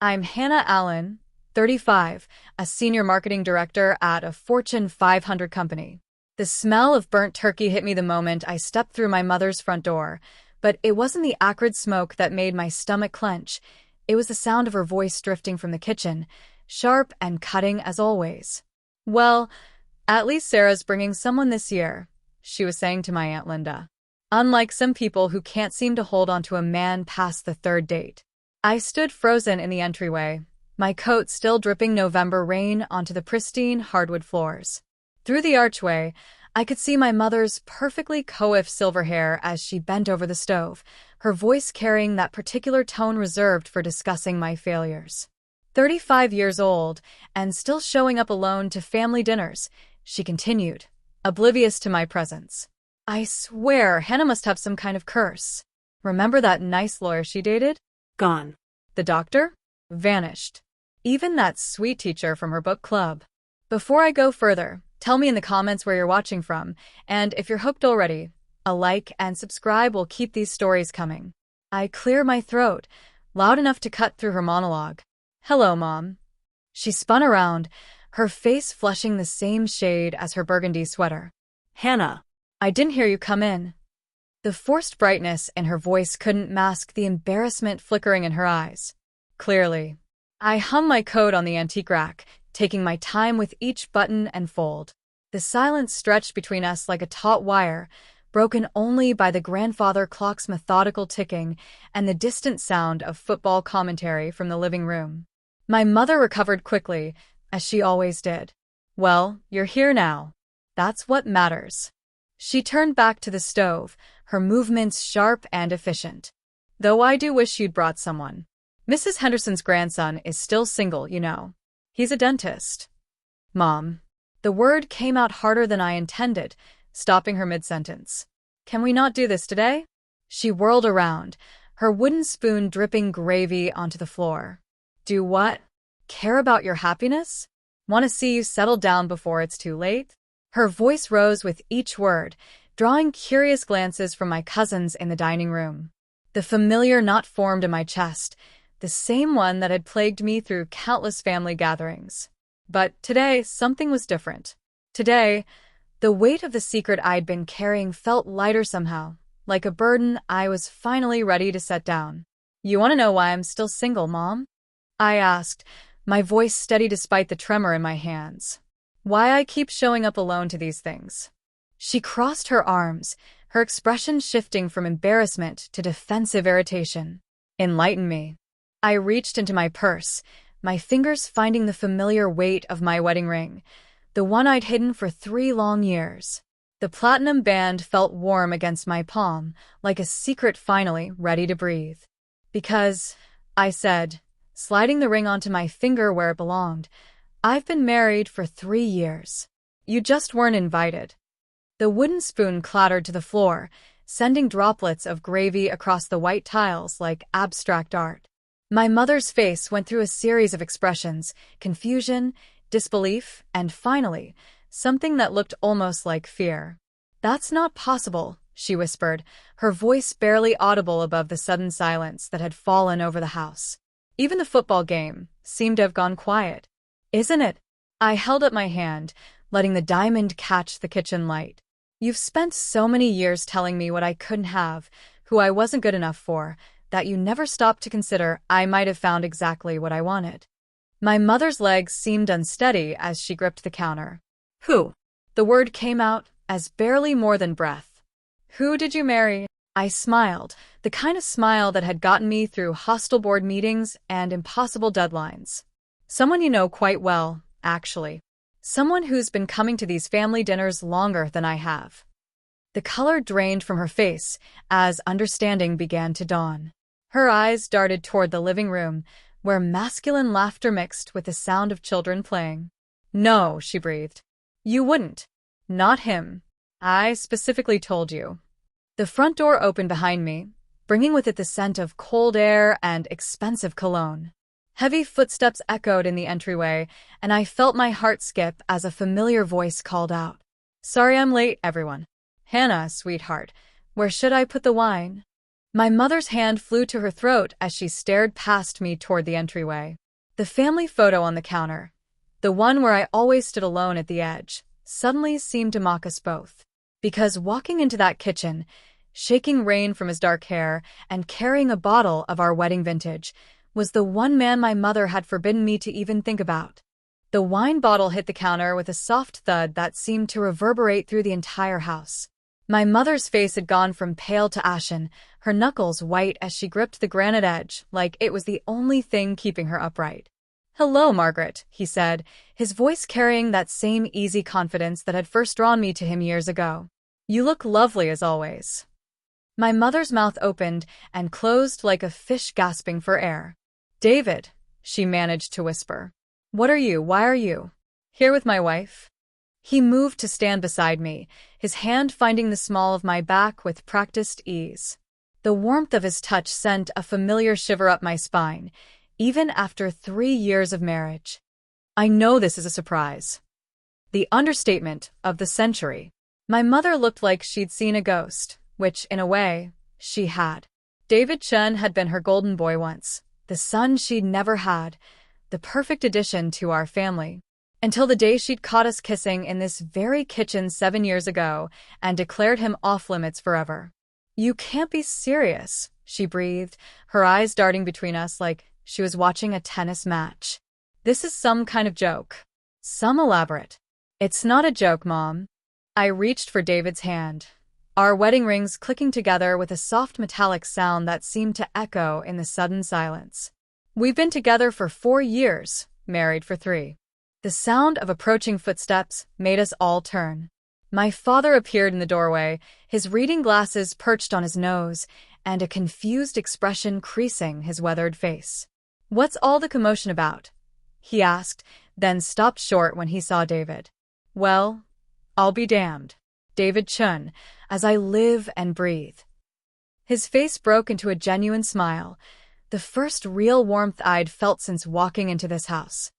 I'm Hannah Allen, 35, a senior marketing director at a Fortune 500 company. The smell of burnt turkey hit me the moment I stepped through my mother's front door, but it wasn't the acrid smoke that made my stomach clench. It was the sound of her voice drifting from the kitchen, sharp and cutting as always. "Well, at least Sarah's bringing someone this year," she was saying to my Aunt Linda. "Unlike some people who can't seem to hold on to a man past the third date." I stood frozen in the entryway, my coat still dripping November rain onto the pristine hardwood floors. Through the archway, I could see my mother's perfectly coiffed silver hair as she bent over the stove, her voice carrying that particular tone reserved for discussing my failures. 35 years old, and still showing up alone to family dinners, she continued, oblivious to my presence. "I swear Hannah must have some kind of curse. Remember that nice lawyer she dated? Gone. The doctor? Vanished. Even that sweet teacher from her book club." Before I go further, tell me in the comments where you're watching from, and if you're hooked already, a like and subscribe will keep these stories coming. I clear my throat, loud enough to cut through her monologue. "Hello, Mom." She spun around, her face flushing the same shade as her burgundy sweater. Hannah. "I didn't hear you come in." The forced brightness in her voice couldn't mask the embarrassment flickering in her eyes. Clearly. I hung my coat on the antique rack, taking my time with each button and fold. The silence stretched between us like a taut wire, broken only by the grandfather clock's methodical ticking and the distant sound of football commentary from the living room. My mother recovered quickly, as she always did. "Well, you're here now. That's what matters." She turned back to the stove, her movements sharp and efficient. "Though I do wish you'd brought someone. Mrs. Henderson's grandson is still single, you know. He's a dentist." "Mom." The word came out harder than I intended, stopping her mid-sentence. "Can we not do this today?" She whirled around, her wooden spoon dripping gravy onto the floor. "Do what? Care about your happiness? Want to see you settle down before it's too late?" Her voice rose with each word, drawing curious glances from my cousins in the dining room. The familiar knot formed in my chest, the same one that had plagued me through countless family gatherings. But today, something was different. Today, the weight of the secret I'd been carrying felt lighter somehow, like a burden I was finally ready to set down. "You want to know why I'm still single, Mom?" I asked, my voice steady despite the tremor in my hands. "Why I keep showing up alone to these things." She crossed her arms, her expression shifting from embarrassment to defensive irritation. "Enlighten me." I reached into my purse, my fingers finding the familiar weight of my wedding ring, the one I'd hidden for 3 long years. The platinum band felt warm against my palm, like a secret finally ready to breathe. "Because," I said, sliding the ring onto my finger where it belonged, "I've been married for 3 years. You just weren't invited." The wooden spoon clattered to the floor, sending droplets of gravy across the white tiles like abstract art. My mother's face went through a series of expressions: confusion, disbelief, and finally, something that looked almost like fear. "That's not possible," she whispered, her voice barely audible above the sudden silence that had fallen over the house. Even the football game seemed to have gone quiet. "Isn't it?" I held up my hand, letting the diamond catch the kitchen light. "You've spent so many years telling me what I couldn't have, who I wasn't good enough for, that you never stopped to consider I might have found exactly what I wanted." My mother's legs seemed unsteady as she gripped the counter. "Who?" The word came out as barely more than breath. "Who did you marry?" I smiled, the kind of smile that had gotten me through hostile board meetings and impossible deadlines. "Someone you know quite well, actually. Someone who's been coming to these family dinners longer than I have." The color drained from her face as understanding began to dawn. Her eyes darted toward the living room, where masculine laughter mixed with the sound of children playing. "No," she breathed. "You wouldn't. Not him. I specifically told you." The front door opened behind me, bringing with it the scent of cold air and expensive cologne. Heavy footsteps echoed in the entryway, and I felt my heart skip as a familiar voice called out. "Sorry I'm late, everyone." "Hannah, sweetheart, where should I put the wine?" My mother's hand flew to her throat as she stared past me toward the entryway. The family photo on the counter, the one where I always stood alone at the edge, suddenly seemed to mock us both. Because walking into that kitchen, shaking rain from his dark hair and carrying a bottle of our wedding vintage, was the one man my mother had forbidden me to even think about. The wine bottle hit the counter with a soft thud that seemed to reverberate through the entire house. My mother's face had gone from pale to ashen, her knuckles white as she gripped the granite edge like it was the only thing keeping her upright. "Hello, Margaret," he said, his voice carrying that same easy confidence that had first drawn me to him years ago. "You look lovely as always." My mother's mouth opened and closed like a fish gasping for air. "David," she managed to whisper. Why are you here with my wife?" He moved to stand beside me, his hand finding the small of my back with practiced ease. The warmth of his touch sent a familiar shiver up my spine, even after 3 years of marriage. "I know this is a surprise." The understatement of the century. My mother looked like she'd seen a ghost, which, in a way, she had. David Chun had been her golden boy once, the son she'd never had, the perfect addition to our family. Until the day she'd caught us kissing in this very kitchen 7 years ago and declared him off-limits forever. "You can't be serious," she breathed, her eyes darting between us like she was watching a tennis match. "This is some kind of joke. Some elaborate." "It's not a joke, Mom." I reached for David's hand, our wedding rings clicking together with a soft metallic sound that seemed to echo in the sudden silence. "We've been together for 4 years, married for 3. The sound of approaching footsteps made us all turn. My father appeared in the doorway, his reading glasses perched on his nose, and a confused expression creasing his weathered face. "What's all the commotion about?" he asked, then stopped short when he saw David. "Well, I'll be damned. David Chun, as I live and breathe." His face broke into a genuine smile, the first real warmth I'd felt since walking into this house.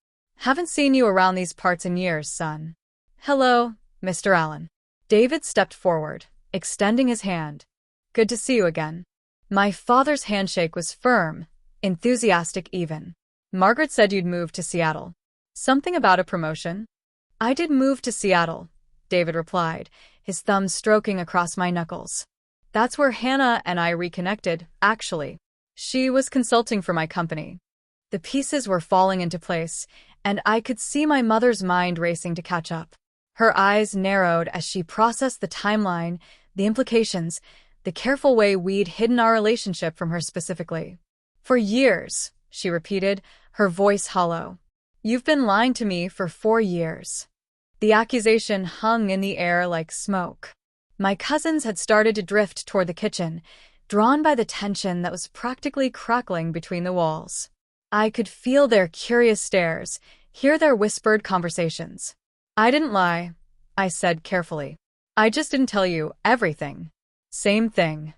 "Haven't seen you around these parts in years, son." "Hello, Mr. Allen." David stepped forward, extending his hand. "Good to see you again." My father's handshake was firm, enthusiastic even. "Margaret said you'd moved to Seattle. Something about a promotion?" "I did move to Seattle," David replied, his thumb stroking across my knuckles. "That's where Hannah and I reconnected, actually. She was consulting for my company." The pieces were falling into place, and I could see my mother's mind racing to catch up. Her eyes narrowed as she processed the timeline, the implications, the careful way we'd hidden our relationship from her specifically. "For years," she repeated, her voice hollow. "You've been lying to me for 4 years." The accusation hung in the air like smoke. My cousins had started to drift toward the kitchen, drawn by the tension that was practically crackling between the walls. I could feel their curious stares, hear their whispered conversations. "I didn't lie," I said carefully. "I just didn't tell you everything." "Same thing."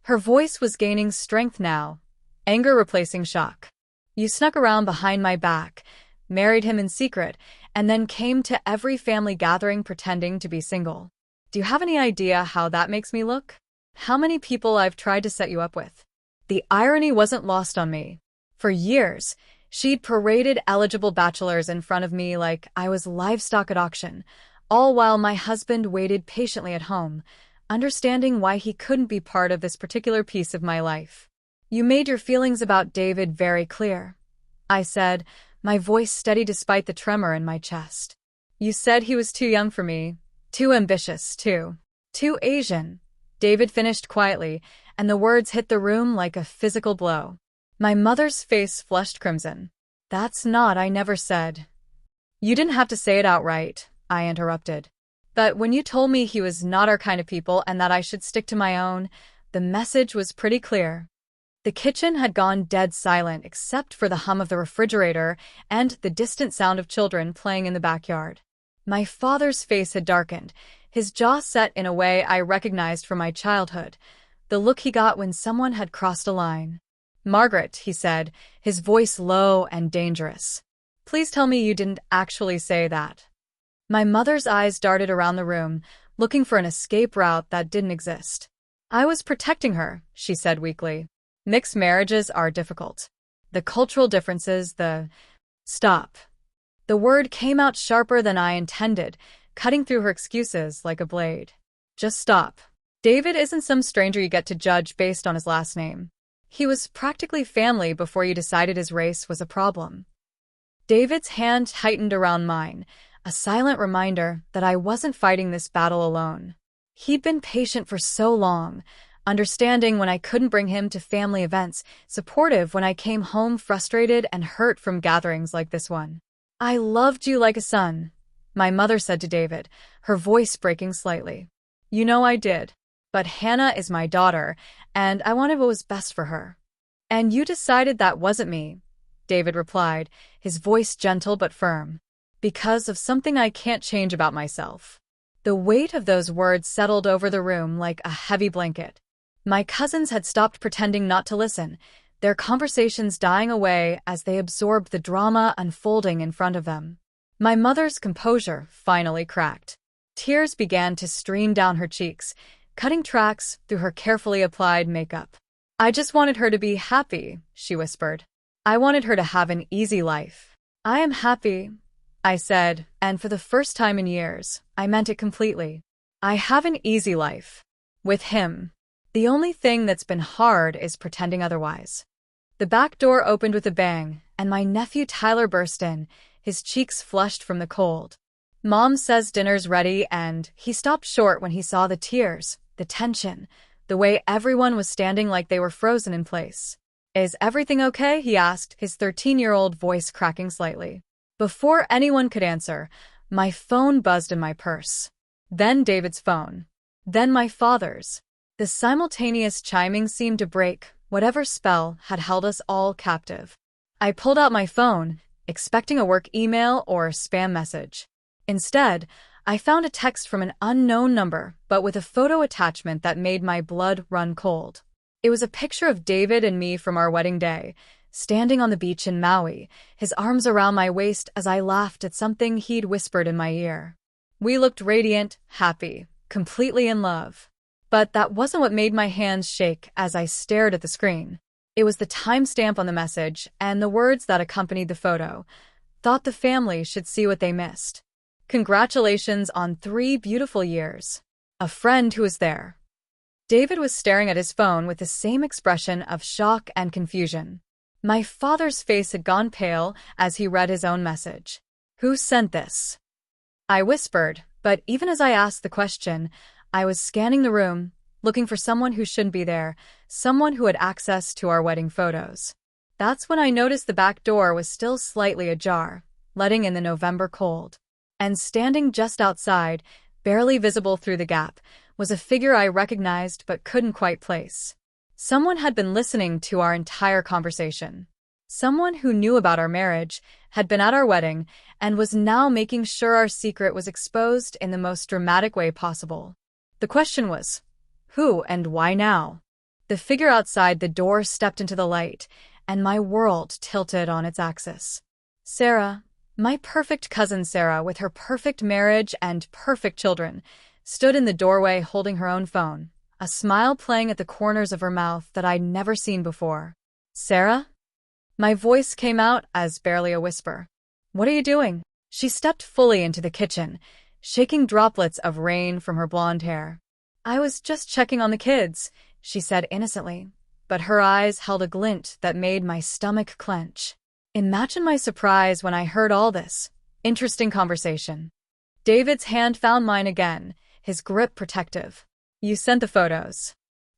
Her voice was gaining strength now, anger replacing shock. "You snuck around behind my back, married him in secret, and then came to every family gathering pretending to be single. Do you have any idea how that makes me look? How many people I've tried to set you up with?" The irony wasn't lost on me. For years, she'd paraded eligible bachelors in front of me like I was livestock at auction, all while my husband waited patiently at home, understanding why he couldn't be part of this particular piece of my life. "You made your feelings about David very clear," I said, my voice steady despite the tremor in my chest. "You said he was too young for me, too ambitious, too Asian." David finished quietly, and the words hit the room like a physical blow. My mother's face flushed crimson. "That's not, I never said." "You didn't have to say it outright," I interrupted. "But when you told me he was not our kind of people and that I should stick to my own, the message was pretty clear." The kitchen had gone dead silent except for the hum of the refrigerator and the distant sound of children playing in the backyard. My father's face had darkened, his jaw set in a way I recognized from my childhood, the look he got when someone had crossed a line. "Margaret," he said, his voice low and dangerous. "Please tell me you didn't actually say that." My mother's eyes darted around the room, looking for an escape route that didn't exist. I was protecting her, she said weakly. Mixed marriages are difficult. The cultural differences, Stop. The word came out sharper than I intended, cutting through her excuses like a blade. Just stop. David isn't some stranger you get to judge based on his last name. He was practically family before you decided his race was a problem. David's hand tightened around mine, a silent reminder that I wasn't fighting this battle alone. He'd been patient for so long, understanding when I couldn't bring him to family events, supportive when I came home frustrated and hurt from gatherings like this one. I loved you like a son, my mother said to David, her voice breaking slightly. You know I did. But Hannah is my daughter, and I wanted what was best for her. And you decided that wasn't me, David replied, his voice gentle but firm. Because of something I can't change about myself. The weight of those words settled over the room like a heavy blanket. My cousins had stopped pretending not to listen, their conversations dying away as they absorbed the drama unfolding in front of them. My mother's composure finally cracked. Tears began to stream down her cheeks, cutting tracks through her carefully applied makeup. I just wanted her to be happy, she whispered. I wanted her to have an easy life. I am happy, I said, and for the first time in years, I meant it completely. I have an easy life. With him. The only thing that's been hard is pretending otherwise. The back door opened with a bang, and my nephew Tyler burst in, his cheeks flushed from the cold. Mom says dinner's ready, and he stopped short when he saw the tears, the tension, the way everyone was standing like they were frozen in place. Is everything okay? He asked, his 13-year-old voice cracking slightly. Before anyone could answer, my phone buzzed in my purse. Then David's phone. Then my father's. The simultaneous chiming seemed to break whatever spell had held us all captive. I pulled out my phone, expecting a work email or spam message. Instead, I found a text from an unknown number, but with a photo attachment that made my blood run cold. It was a picture of David and me from our wedding day, standing on the beach in Maui, his arms around my waist as I laughed at something he'd whispered in my ear. We looked radiant, happy, completely in love. But that wasn't what made my hands shake as I stared at the screen. It was the timestamp on the message and the words that accompanied the photo. Thought the family should see what they missed. Congratulations on 3 beautiful years. A friend who was there. David was staring at his phone with the same expression of shock and confusion. My father's face had gone pale as he read his own message. Who sent this? I whispered, but even as I asked the question, I was scanning the room, looking for someone who shouldn't be there, someone who had access to our wedding photos. That's when I noticed the back door was still slightly ajar, letting in the November cold. And standing just outside, barely visible through the gap, was a figure I recognized but couldn't quite place. Someone had been listening to our entire conversation. Someone who knew about our marriage, had been at our wedding, and was now making sure our secret was exposed in the most dramatic way possible. The question was, who and why now? The figure outside the door stepped into the light, and my world tilted on its axis. Sarah, my perfect cousin Sarah, with her perfect marriage and perfect children, stood in the doorway holding her own phone, a smile playing at the corners of her mouth that I'd never seen before. Sarah? My voice came out as barely a whisper. What are you doing? She stepped fully into the kitchen, shaking droplets of rain from her blonde hair. I was just checking on the kids, she said innocently, but her eyes held a glint that made my stomach clench. Imagine my surprise when I heard all this. Interesting conversation. David's hand found mine again, his grip protective. You sent the photos.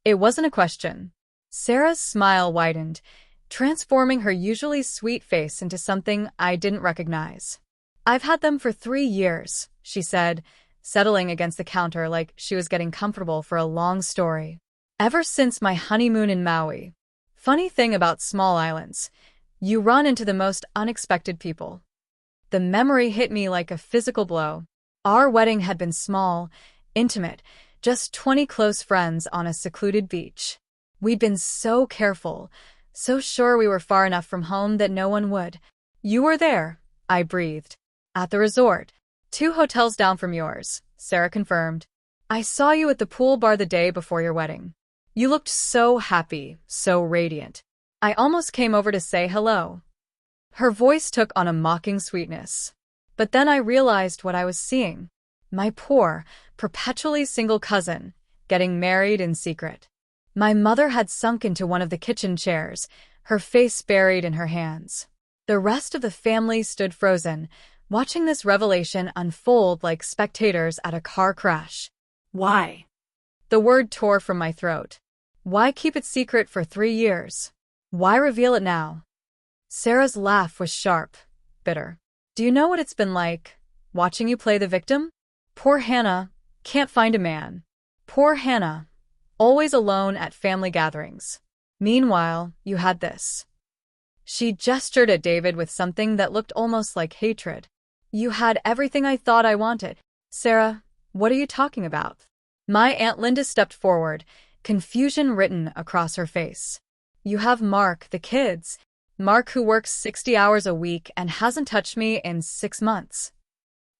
It wasn't a question. Sarah's smile widened, transforming her usually sweet face into something I didn't recognize. I've had them for 3 years, she said, settling against the counter like she was getting comfortable for a long story. Ever since my honeymoon in Maui. Funny thing about small islands. You run into the most unexpected people. The memory hit me like a physical blow. Our wedding had been small, intimate, just 20 close friends on a secluded beach. We'd been so careful, so sure we were far enough from home that no one would. You were there, I breathed. At the resort. 2 hotels down from yours, Sarah confirmed. I saw you at the pool bar the day before your wedding. You looked so happy, so radiant. I almost came over to say hello." Her voice took on a mocking sweetness. But then I realized what I was seeing. My poor, perpetually single cousin, getting married in secret. My mother had sunk into one of the kitchen chairs, her face buried in her hands. The rest of the family stood frozen, watching this revelation unfold like spectators at a car crash. Why? The word tore from my throat. Why keep it secret for 3 years? Why reveal it now? Sarah's laugh was sharp, bitter. "Do you know what it's been like, watching you play the victim? Poor Hannah, can't find a man. Poor Hannah, always alone at family gatherings. Meanwhile, you had this." She gestured at David with something that looked almost like hatred. "You had everything I thought I wanted." "Sarah, what are you talking about?" My Aunt Linda stepped forward, confusion written across her face. "You have Mark, the kids. Mark who works 60 hours a week and hasn't touched me in 6 months."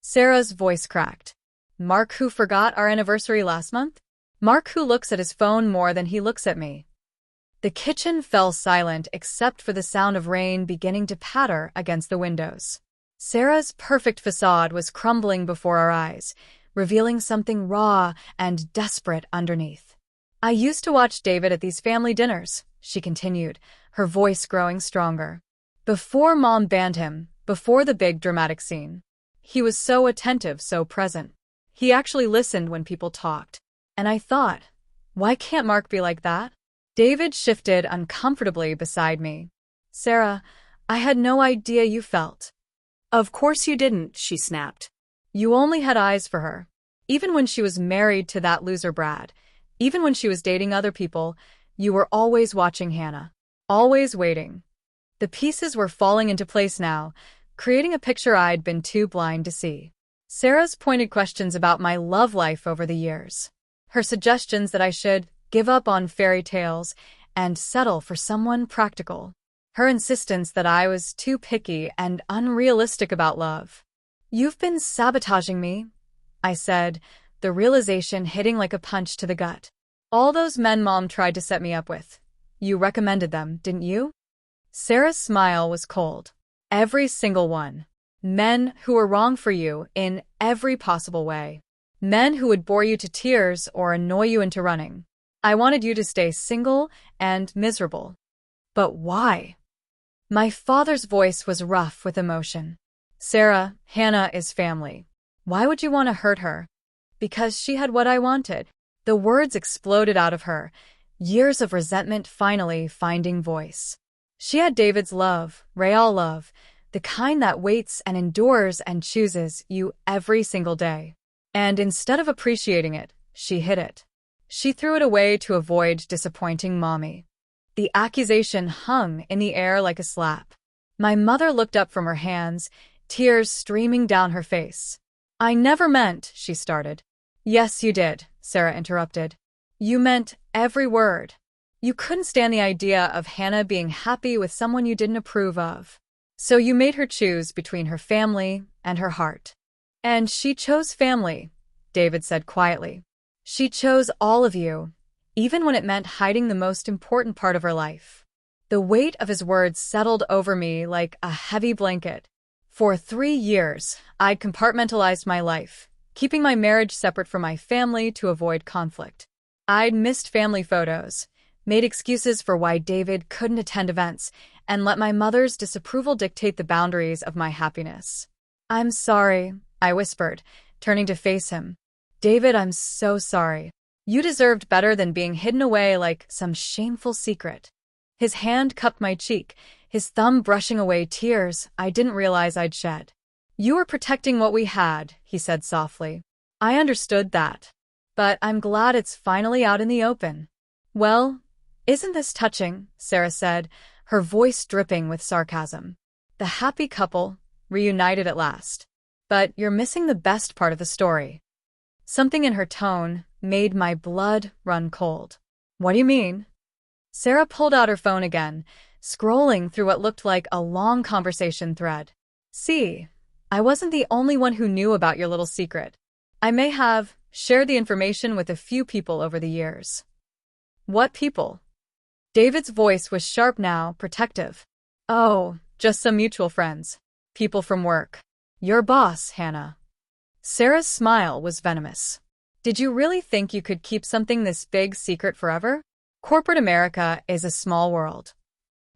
Sarah's voice cracked. "Mark who forgot our anniversary last month? Mark who looks at his phone more than he looks at me?" The kitchen fell silent except for the sound of rain beginning to patter against the windows. Sarah's perfect facade was crumbling before our eyes, revealing something raw and desperate underneath. "I used to watch David at these family dinners," she continued, her voice growing stronger. "Before Mom banned him, before the big dramatic scene. He was so attentive, so present. He actually listened when people talked. And I thought, why can't Mark be like that?" David shifted uncomfortably beside me. "Sarah, I had no idea you felt." Of course you didn't, she snapped. "You only had eyes for her. Even when she was married to that loser Brad, even when she was dating other people, you were always watching Hannah. Always waiting." The pieces were falling into place now, creating a picture I'd been too blind to see. Sarah's pointed questions about my love life over the years. Her suggestions that I should give up on fairy tales and settle for someone practical. Her insistence that I was too picky and unrealistic about love. "You've been sabotaging me," I said, the realization hitting like a punch to the gut. "All those men Mom tried to set me up with. You recommended them, didn't you?" Sarah's smile was cold. "Every single one. Men who were wrong for you in every possible way. Men who would bore you to tears or annoy you into running. I wanted you to stay single and miserable." "But why?" My father's voice was rough with emotion. "Sarah, Hannah is family. Why would you want to hurt her?" "Because she had what I wanted." The words exploded out of her, years of resentment finally finding voice. She had David's love, real love, the kind that waits and endures and chooses you every single day. And instead of appreciating it, she hid it. She threw it away to avoid disappointing Mommy. The accusation hung in the air like a slap. My mother looked up from her hands, tears streaming down her face. "I never meant," she started. "Yes, you did," Sarah interrupted. "You meant every word. You couldn't stand the idea of Hannah being happy with someone you didn't approve of. So you made her choose between her family and her heart." "And she chose family," David said quietly. "She chose all of you, even when it meant hiding the most important part of her life." The weight of his words settled over me like a heavy blanket. For 3 years, I'd compartmentalized my life, keeping my marriage separate from my family to avoid conflict. I'd missed family photos, made excuses for why David couldn't attend events, and let my mother's disapproval dictate the boundaries of my happiness. "I'm sorry," I whispered, turning to face him. "David, I'm so sorry. You deserved better than being hidden away like some shameful secret." His hand cupped my cheek, his thumb brushing away tears I didn't realize I'd shed. "You were protecting what we had," he said softly. "I understood that. But I'm glad it's finally out in the open." "Well, isn't this touching?" Sarah said, her voice dripping with sarcasm. "The happy couple, reunited at last. But you're missing the best part of the story." Something in her tone made my blood run cold. "What do you mean?" Sarah pulled out her phone again, scrolling through what looked like a long conversation thread. "See, I wasn't the only one who knew about your little secret. I may have shared the information with a few people over the years. What people? David's voice was sharp now, protective. Oh, just some mutual friends. People from work. Your boss, Hannah. Sarah's smile was venomous. Did you really think you could keep something this big secret forever? Corporate America is a small world.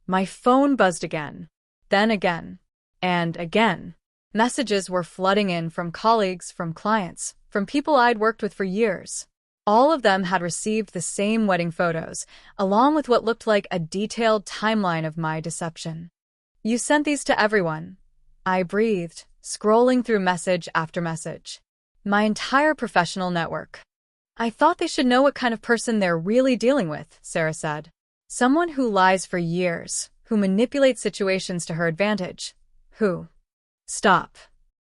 My phone buzzed again. Then again. And again. Messages were flooding in from colleagues, from clients, from people I'd worked with for years. All of them had received the same wedding photos, along with what looked like a detailed timeline of my deception. You sent these to everyone. I breathed, scrolling through message after message. My entire professional network. I thought they should know what kind of person they're really dealing with, Sarah said. Someone who lies for years, who manipulates situations to her advantage. Who? Stop.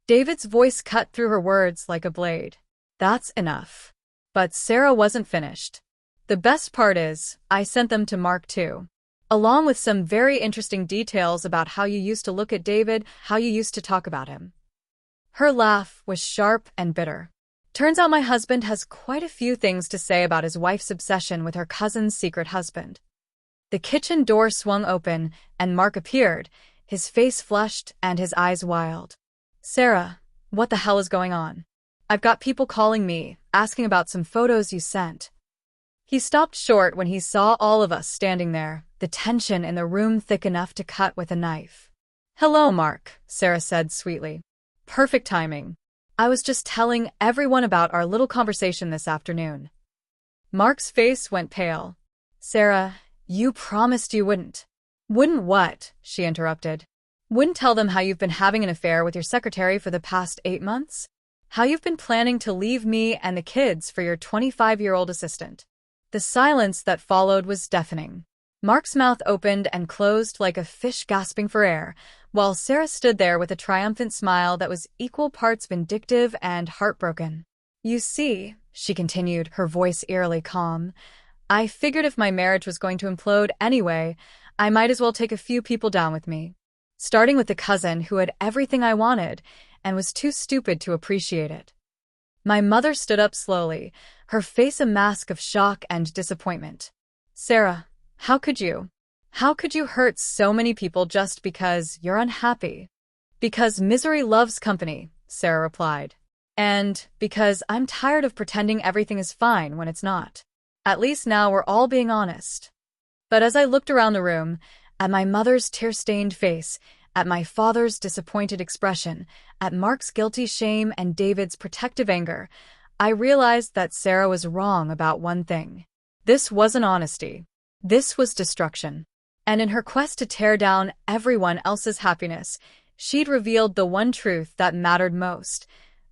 David's voice cut through her words like a blade. That's enough. But Sarah wasn't finished. The best part is, I sent them to Mark too. Along with some very interesting details about how you used to look at David, how you used to talk about him. Her laugh was sharp and bitter. Turns out my husband has quite a few things to say about his wife's obsession with her cousin's secret husband. The kitchen door swung open, and Mark appeared, his face flushed and his eyes wild. Sarah, what the hell is going on? I've got people calling me, asking about some photos you sent. He stopped short when he saw all of us standing there, the tension in the room thick enough to cut with a knife. Hello, Mark, Sarah said sweetly. Perfect timing. I was just telling everyone about our little conversation this afternoon. Mark's face went pale. Sarah, you promised you wouldn't. Wouldn't what? She interrupted. Wouldn't tell them how you've been having an affair with your secretary for the past 8 months? How you've been planning to leave me and the kids for your 25-year-old assistant. The silence that followed was deafening. Mark's mouth opened and closed like a fish gasping for air, while Sarah stood there with a triumphant smile that was equal parts vindictive and heartbroken. You see, she continued, her voice eerily calm, I figured if my marriage was going to implode anyway, I might as well take a few people down with me. Starting with the cousin who had everything I wanted and was too stupid to appreciate it. My mother stood up slowly, her face a mask of shock and disappointment. Sarah, how could you? How could you hurt so many people just because you're unhappy? Because misery loves company, Sarah replied. And because I'm tired of pretending everything is fine when it's not. At least now we're all being honest. But as I looked around the room, at my mother's tear-stained face, at my father's disappointed expression, at Mark's guilty shame and David's protective anger, I realized that Sarah was wrong about one thing. This wasn't honesty. This was destruction. And in her quest to tear down everyone else's happiness, she'd revealed the one truth that mattered most,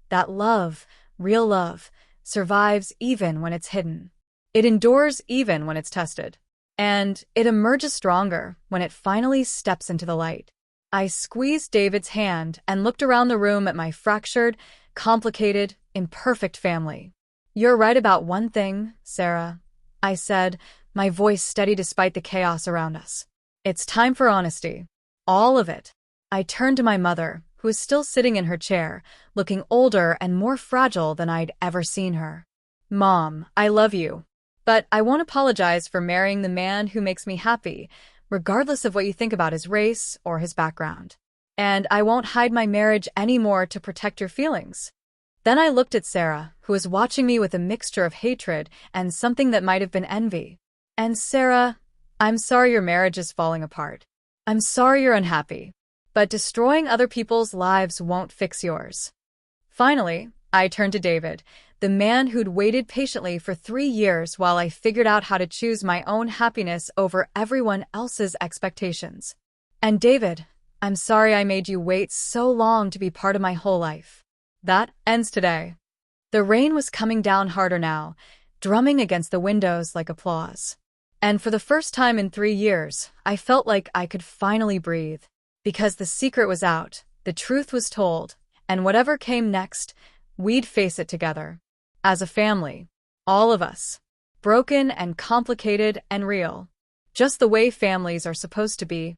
that love, real love, survives even when it's hidden. It endures even when it's tested. And it emerges stronger when it finally steps into the light. I squeezed David's hand and looked around the room at my fractured, complicated, imperfect family. You're right about one thing, Sarah, I said, my voice steady despite the chaos around us. It's time for honesty. All of it. I turned to my mother, who was still sitting in her chair, looking older and more fragile than I'd ever seen her. Mom, I love you. But I won't apologize for marrying the man who makes me happy, regardless of what you think about his race or his background. And I won't hide my marriage anymore to protect your feelings. Then I looked at Sarah, who was watching me with a mixture of hatred and something that might have been envy. And Sarah, I'm sorry your marriage is falling apart. I'm sorry you're unhappy. But destroying other people's lives won't fix yours. Finally, I turned to David, the man who'd waited patiently for 3 years while I figured out how to choose my own happiness over everyone else's expectations. And David, I'm sorry I made you wait so long to be part of my whole life. That ends today. The rain was coming down harder now, drumming against the windows like applause. And for the first time in 3 years, I felt like I could finally breathe. Because the secret was out, the truth was told, and whatever came next, we'd face it together. As a family. All of us. Broken and complicated and real. Just the way families are supposed to be.